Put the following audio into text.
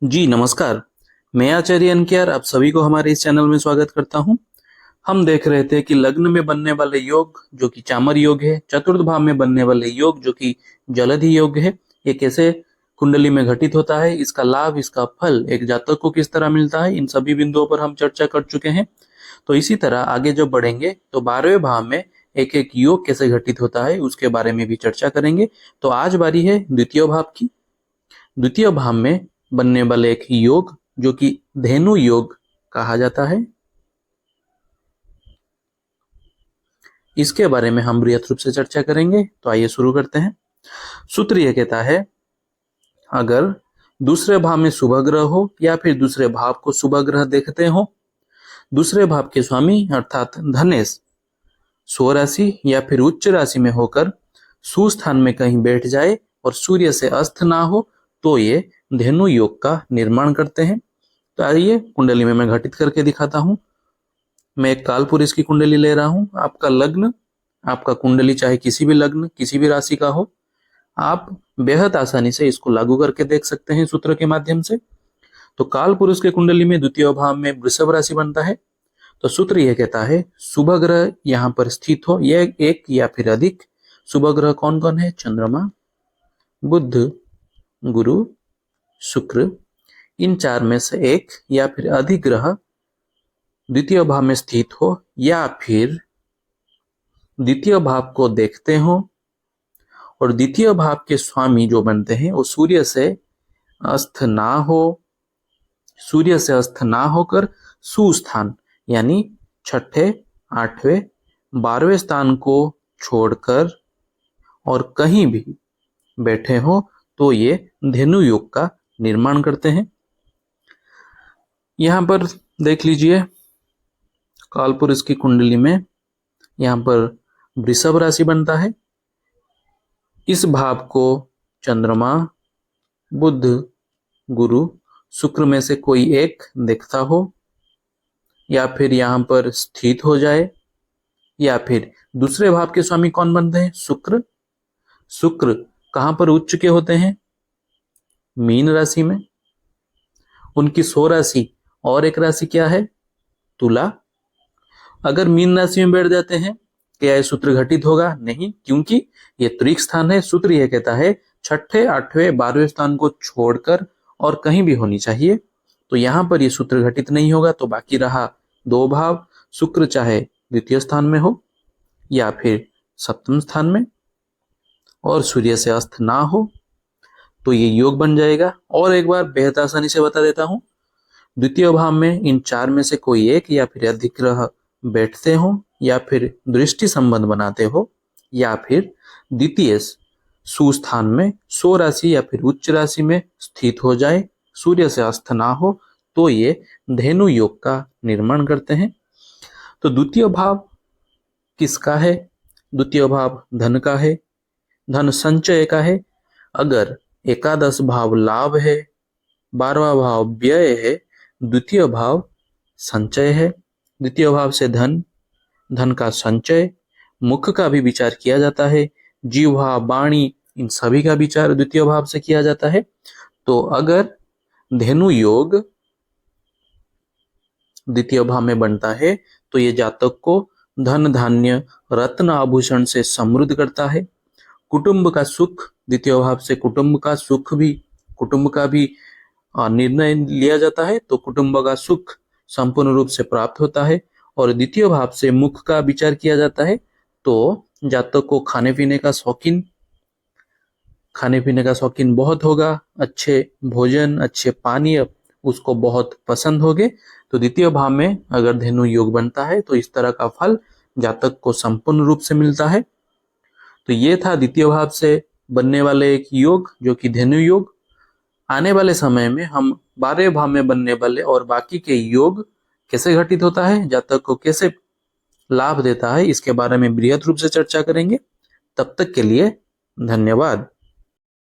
जी नमस्कार। मैं आचार्य एनकेआर आप सभी को हमारे इस चैनल में स्वागत करता हूं। हम देख रहे थे कि लग्न में बनने वाले योग जो कि चामर योग है, चतुर्थ भाव में बनने वाले योग जो कि जलधि योग है, ये कैसे कुंडली में घटित होता है, इसका लाभ, इसका फल एक जातक को किस तरह मिलता है, इन सभी बिंदुओं पर हम चर्चा कर चुके हैं। तो इसी तरह आगे जब बढ़ेंगे तो 12वें भाव में एक एक योग कैसे घटित होता है उसके बारे में भी चर्चा करेंगे। तो आज बारी है द्वितीय भाव की। द्वितीय भाव में बनने वाले एक योग जो कि धेनु योग कहा जाता है, इसके बारे में हम बृहत रूप से चर्चा करेंगे। तो आइए शुरू करते हैं। सूत्र यह कहता है, अगर दूसरे भाव में शुभ ग्रह हो या फिर दूसरे भाव को शुभ ग्रह देखते हो, दूसरे भाव के स्वामी अर्थात धनेश स्व राशि या फिर उच्च राशि में होकर सुस्थान में कहीं बैठ जाए और सूर्य से अस्त ना हो, तो ये धेनु योग का निर्माण करते हैं। तो आइए कुंडली में मैं घटित करके दिखाता हूं। मैं एक काल पुरुष की कुंडली ले रहा हूं। आपका लग्न, आपका कुंडली चाहे किसी भी लग्न किसी भी राशि का हो, आप बेहद आसानी से इसको लागू करके देख सकते हैं सूत्र के माध्यम से। तो काल पुरुष के कुंडली में द्वितीय भाव में वृषभ राशि बनता है। तो सूत्र यह कहता है, शुभ ग्रह यहाँ पर स्थित हो, यह एक या फिर अधिक शुभ ग्रह कौन कौन है? चंद्रमा, बुध, गुरु, शुक्र, इन चार में से एक या फिर अधिक ग्रह द्वितीय भाव में स्थित हो या फिर द्वितीय भाव को देखते हो और द्वितीय भाव के स्वामी जो बनते हैं वो सूर्य से अस्त ना हो, सूर्य से अस्त ना होकर सुस्थान यानी छठे, आठवें, 12वें स्थान को छोड़कर और कहीं भी बैठे हो, तो ये धेनु योग का निर्माण करते हैं। यहां पर देख लीजिए, कालपुरुष की कुंडली में यहां पर वृषभ राशि बनता है। इस भाव को चंद्रमा, बुध, गुरु, शुक्र में से कोई एक देखता हो या फिर यहां पर स्थित हो जाए, या फिर दूसरे भाव के स्वामी कौन बनते हैं? शुक्र। शुक्र कहां पर उच्च के होते हैं? मीन राशि में। उनकी स्व राशि और एक राशि क्या है? तुला। अगर मीन राशि में बैठ जाते हैं, क्या यह सूत्र घटित होगा? नहीं, क्योंकि यह त्रिक स्थान है। सूत्र यह कहता है छठे, आठवें, 12वें स्थान को छोड़कर और कहीं भी होनी चाहिए। तो यहां पर यह सूत्र घटित नहीं होगा। तो बाकी रहा दो भाव, शुक्र चाहे द्वितीय स्थान में हो या फिर सप्तम स्थान में और सूर्य से अस्त ना हो, तो ये योग बन जाएगा। और एक बार बेहद आसानी से बता देता हूं, द्वितीय भाव में इन चार में से कोई एक या फिर अधिक ग्रह बैठते हो या फिर दृष्टि संबंध बनाते हो या फिर द्वितीय सुस्थान में स्व राशि या फिर उच्च राशि में स्थित हो जाए, सूर्य से अस्त ना हो, तो ये धेनु योग का निर्माण करते हैं। तो द्वितीय भाव किसका है? द्वितीय भाव धन का है, धन संचय का है। अगर एकादश भाव लाभ है, 12वां भाव व्यय है, द्वितीय भाव संचय है। द्वितीय भाव से धन, धन का संचय, मुख का भी विचार किया जाता है, जीवा, वाणी, इन सभी का विचार द्वितीय भाव से किया जाता है। तो अगर धेनु योग द्वितीय भाव में बनता है तो ये जातक को धन, धान्य, रत्न, आभूषण से समृद्ध करता है। कुटुंब का सुख, द्वितीय भाव से कुटुंब का सुख भी, कुटुंब का भी निर्णय लिया जाता है, तो कुटुंब का सुख संपूर्ण रूप से प्राप्त होता है। और द्वितीय भाव से मुख का विचार किया जाता है, तो जातक को खाने पीने का शौकीन बहुत होगा, अच्छे भोजन, अच्छे पानीय उसको बहुत पसंद होंगे। तो द्वितीय भाव में अगर धेनु योग बनता है तो इस तरह का फल जातक को संपूर्ण रूप से मिलता है। तो ये था द्वितीय भाव से बनने वाले एक योग जो कि धेनु योग। आने वाले समय में हम 12वें भाव में बनने वाले और बाकी के योग कैसे घटित होता है, जातक को कैसे लाभ देता है, इसके बारे में बृहद रूप से चर्चा करेंगे। तब तक के लिए धन्यवाद।